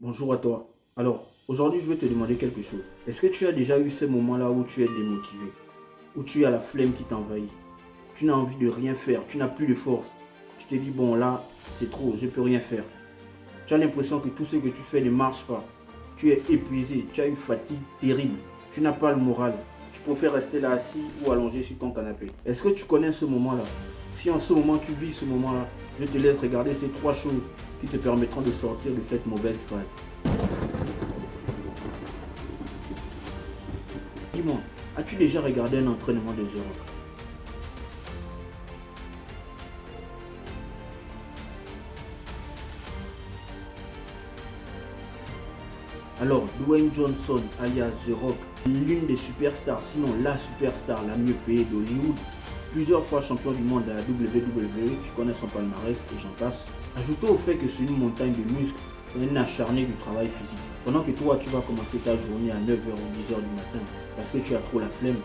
Bonjour à toi. Alors, aujourd'hui, je vais te demander quelque chose. Est-ce que tu as déjà eu ces moments-là où tu es démotivé, où tu as la flemme qui t'envahit, tu n'as envie de rien faire, tu n'as plus de force, tu te dis, bon là, c'est trop, je ne peux rien faire. Tu as l'impression que tout ce que tu fais ne marche pas. Tu es épuisé, tu as une fatigue terrible, tu n'as pas le moral. Tu préfères rester là assis ou allongé sur ton canapé. Est-ce que tu connais ce moment-là? Si en ce moment tu vis ce moment-là, je te laisse regarder ces trois choses qui te permettront de sortir de cette mauvaise phase. Dis-moi, as-tu déjà regardé un entraînement de The Rock? Alors, Dwayne Johnson, alias The Rock, l'une des superstars, sinon la superstar la mieux payée d'Hollywood, plusieurs fois champion du monde à la WWE, tu connais son palmarès et j'en passe. Ajoutons au fait que c'est une montagne de muscles, c'est un acharné du travail physique. Pendant que toi, tu vas commencer ta journée à 9h ou 10h du matin parce que tu as trop la flemme,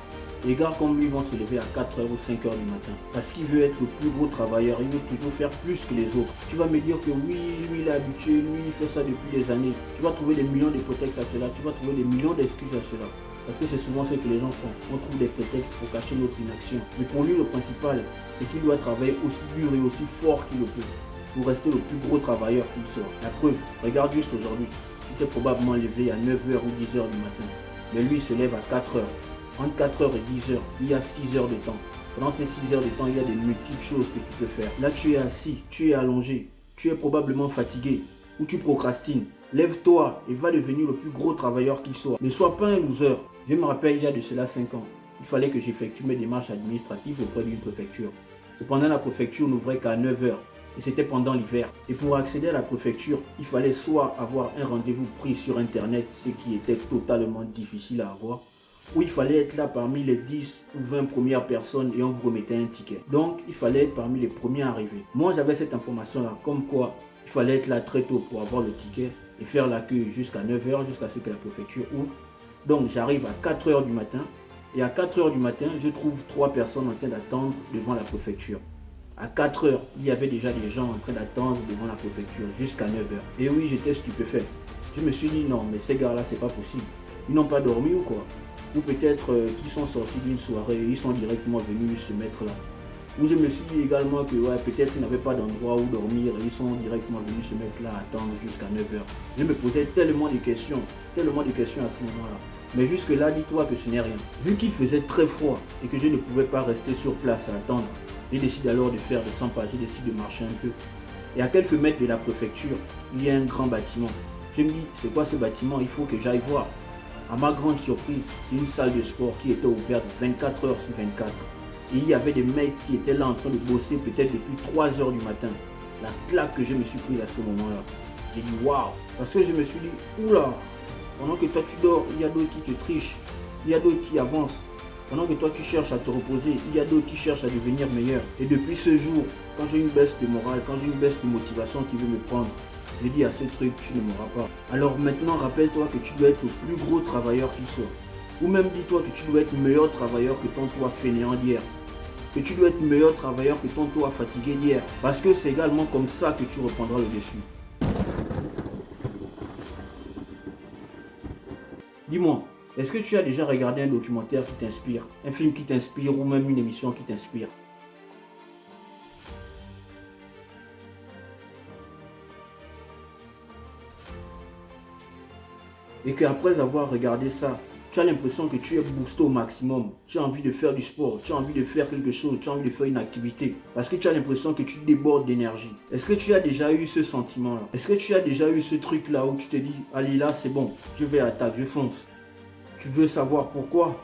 les gars comme lui vont se lever à 4h ou 5h du matin parce qu'il veut être le plus gros travailleur, il veut toujours faire plus que les autres. Tu vas me dire que oui, lui il est habitué, lui il fait ça depuis des années. Tu vas trouver des millions de prétextes à cela, tu vas trouver des millions d'excuses à cela. Parce que c'est souvent ce que les gens font. On trouve des prétextes pour cacher notre inaction. Mais pour lui, le principal, c'est qu'il doit travailler aussi dur et aussi fort qu'il le peut pour rester le plus gros travailleur qu'il soit. La preuve, regarde juste aujourd'hui. Tu t'es probablement levé à 9h ou 10h du matin. Mais lui, il se lève à 4h. Entre 4h et 10h, il y a 6 heures de temps. Pendant ces 6 heures de temps, il y a de multiples choses que tu peux faire. Là, tu es assis, tu es allongé, tu es probablement fatigué ou tu procrastines. Lève-toi et va devenir le plus gros travailleur qui soit. Ne sois pas un loser. Je me rappelle, il y a de cela 5 ans, il fallait que j'effectue mes démarches administratives auprès d'une préfecture. Cependant, la préfecture n'ouvrait qu'à 9h et c'était pendant l'hiver. Et pour accéder à la préfecture, il fallait soit avoir un rendez-vous pris sur Internet, ce qui était totalement difficile à avoir, où il fallait être là parmi les 10 ou 20 premières personnes et on vous remettait un ticket. Donc, il fallait être parmi les premiers arrivés. Moi, j'avais cette information-là, comme quoi il fallait être là très tôt pour avoir le ticket et faire la queue jusqu'à 9h, jusqu'à ce que la préfecture ouvre. Donc, j'arrive à 4h du matin et à 4h du matin, je trouve 3 personnes en train d'attendre devant la préfecture. À 4h, il y avait déjà des gens en train d'attendre devant la préfecture jusqu'à 9h. Et oui, j'étais stupéfait. Je me suis dit non, mais ces gars-là, c'est pas possible. Ils n'ont pas dormi ou quoi? Ou peut-être qu'ils sont sortis d'une soirée et ils sont directement venus se mettre là. Ou je me suis dit également que ouais, peut-être qu'ils n'avaient pas d'endroit où dormir et ils sont directement venus se mettre là à attendre jusqu'à 9h. Je me posais tellement de questions à ce moment-là. Mais jusque-là, dis-toi que ce n'est rien. Vu qu'il faisait très froid et que je ne pouvais pas rester sur place à attendre, j'ai décidé alors de faire des 100 pas, j'ai décidé de marcher un peu. Et à quelques mètres de la préfecture, il y a un grand bâtiment. Je me dis, c'est quoi ce bâtiment? Il faut que j'aille voir. À ma grande surprise, c'est une salle de sport qui était ouverte 24 heures sur 24. Et il y avait des mecs qui étaient là en train de bosser peut-être depuis 3 heures du matin. La claque que je me suis prise à ce moment-là. J'ai dit waouh. Parce que je me suis dit, oula, pendant que toi tu dors, il y a d'autres qui te trichent. Il y a d'autres qui avancent. Pendant que toi tu cherches à te reposer, il y a d'autres qui cherchent à devenir meilleurs. Et depuis ce jour, quand j'ai une baisse de morale, quand j'ai une baisse de motivation qui veut me prendre, je dis à ce truc, tu ne m'auras pas. Alors maintenant, rappelle-toi que tu dois être le plus gros travailleur qu'il soit. Ou même dis-toi que tu dois être meilleur travailleur que ton toi fainéant d'hier. Que tu dois être meilleur travailleur que ton toi fatigué d'hier. Parce que c'est également comme ça que tu reprendras le dessus. Dis-moi, est-ce que tu as déjà regardé un documentaire qui t'inspire, un film qui t'inspire ou même une émission qui t'inspire? Et qu'après avoir regardé ça, tu as l'impression que tu es boosté au maximum. Tu as envie de faire du sport, tu as envie de faire quelque chose, tu as envie de faire une activité. Parce que tu as l'impression que tu débordes d'énergie. Est-ce que tu as déjà eu ce sentiment-là? Est-ce que tu as déjà eu ce truc-là où tu te dis, allez là c'est bon, je vais attaquer, je fonce. Tu veux savoir pourquoi?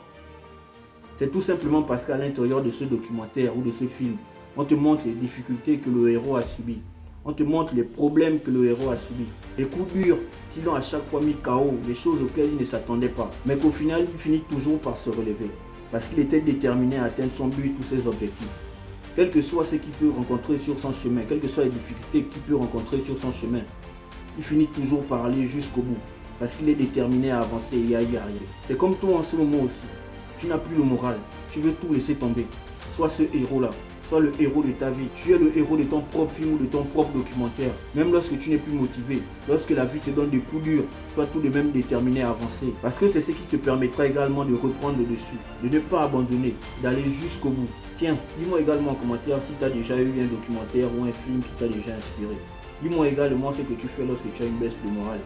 C'est tout simplement parce qu'à l'intérieur de ce documentaire ou de ce film, on te montre les difficultés que le héros a subies. On te montre les problèmes que le héros a subis. Les coups durs qui l'ont à chaque fois mis KO, les choses auxquelles il ne s'attendait pas. Mais qu'au final, il finit toujours par se relever. Parce qu'il était déterminé à atteindre son but ou ses objectifs. Quel que soit ce qu'il peut rencontrer sur son chemin, quelles que soient les difficultés qu'il peut rencontrer sur son chemin, il finit toujours par aller jusqu'au bout. Parce qu'il est déterminé à avancer et à y arriver. C'est comme toi en ce moment aussi. Tu n'as plus le moral. Tu veux tout laisser tomber. Sois ce héros-là. sois le héros de ta vie. Tu es le héros de ton propre film ou de ton propre documentaire. Même lorsque tu n'es plus motivé, lorsque la vie te donne des coups durs, sois tout de même déterminé à avancer. Parce que c'est ce qui te permettra également de reprendre le dessus, de ne pas abandonner, d'aller jusqu'au bout. Tiens, dis-moi également en commentaire si tu as déjà eu un documentaire ou un film qui t'a déjà inspiré. Dis-moi également ce que tu fais lorsque tu as une baisse de morale.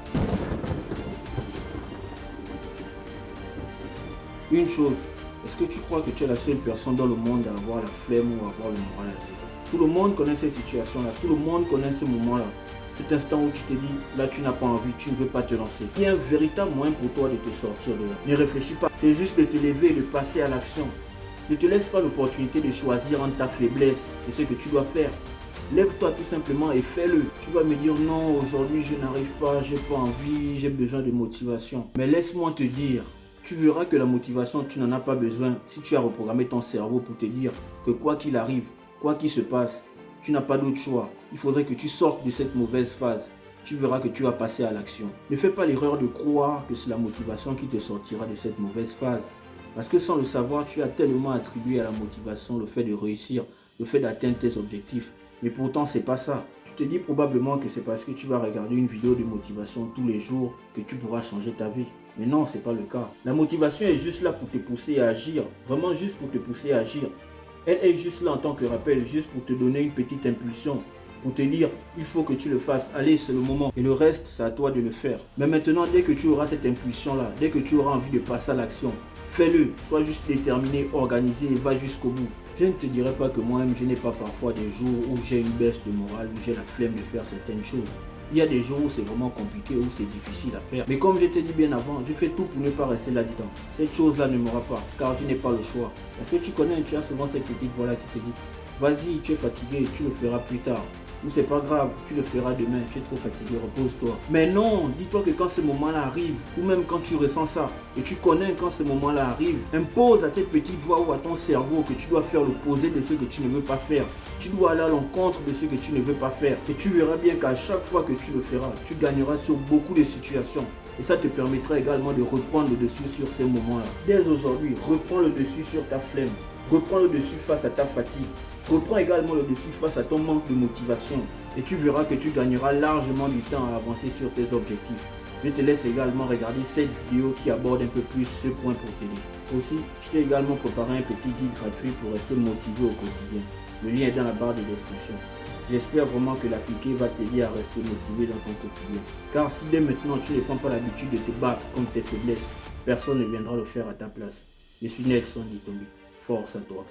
Une chose, est-ce que tu crois que tu es la seule personne dans le monde à avoir la flemme ou à avoir le moral à zéro? Tout le monde connaît cette situation-là, tout le monde connaît ce moment-là. Cet instant où tu te dis, là tu n'as pas envie, tu ne veux pas te lancer. Il y a un véritable moyen pour toi de te sortir de là. Ne réfléchis pas, c'est juste de te lever et de passer à l'action. Ne te laisse pas l'opportunité de choisir entre ta faiblesse et ce que tu dois faire. Lève-toi tout simplement et fais-le. Tu vas me dire non, aujourd'hui je n'arrive pas, j'ai pas envie, j'ai besoin de motivation. Mais laisse-moi te dire, tu verras que la motivation, tu n'en as pas besoin si tu as reprogrammé ton cerveau pour te dire que quoi qu'il arrive, quoi qu'il se passe, tu n'as pas d'autre choix. Il faudrait que tu sortes de cette mauvaise phase. Tu verras que tu vas passer à l'action. Ne fais pas l'erreur de croire que c'est la motivation qui te sortira de cette mauvaise phase. Parce que sans le savoir, tu as tellement attribué à la motivation le fait de réussir, le fait d'atteindre tes objectifs. Mais pourtant, c'est pas ça. Tu te dis probablement que c'est parce que tu vas regarder une vidéo de motivation tous les jours que tu pourras changer ta vie. Mais non, c'est pas le cas. La motivation est juste là pour te pousser à agir. Vraiment juste pour te pousser à agir. Elle est juste là en tant que rappel, juste pour te donner une petite impulsion. Pour te dire, il faut que tu le fasses. Allez, c'est le moment. Et le reste, c'est à toi de le faire. Mais maintenant, dès que tu auras cette impulsion-là, dès que tu auras envie de passer à l'action, fais-le. Sois juste déterminé, organisé et va jusqu'au bout. Je ne te dirai pas que moi-même, je n'ai pas parfois des jours où j'ai une baisse de morale, où j'ai la flemme de faire certaines choses. Il y a des jours où c'est vraiment compliqué, où c'est difficile à faire. Mais comme je t'ai dit bien avant, je fais tout pour ne pas rester là-dedans. Cette chose-là ne m'aura pas, car tu n'es pas le choix. Parce que tu connais, tu as souvent cette petite voix-là qui te dit, vas-y, tu es fatigué, tu le feras plus tard. Ou c'est pas grave, tu le feras demain, tu es trop fatigué, repose-toi. Mais non, dis-toi que quand ce moment-là arrive, ou même quand tu ressens ça, et tu connais quand ce moment-là arrive, impose à cette petite voix ou à ton cerveau que tu dois faire l'opposé de ce que tu ne veux pas faire. Tu dois aller à l'encontre de ce que tu ne veux pas faire. Et tu verras bien qu'à chaque fois que tu le feras, tu gagneras sur beaucoup de situations. Et ça te permettra également de reprendre le dessus sur ces moments-là. Dès aujourd'hui, reprends le dessus sur ta flemme. Reprends le dessus face à ta fatigue. Reprends également le dessus face à ton manque de motivation. Et tu verras que tu gagneras largement du temps à avancer sur tes objectifs. Je te laisse également regarder cette vidéo qui aborde un peu plus ce point pour t'aider. Aussi, je t'ai également préparé un petit guide gratuit pour rester motivé au quotidien. Le lien est dans la barre de description. J'espère vraiment que l'appliquer va t'aider à rester motivé dans ton quotidien. Car si dès maintenant tu ne prends pas l'habitude de te battre contre tes faiblesses, personne ne viendra le faire à ta place. Je suis Nelson Litombi. Force à toi.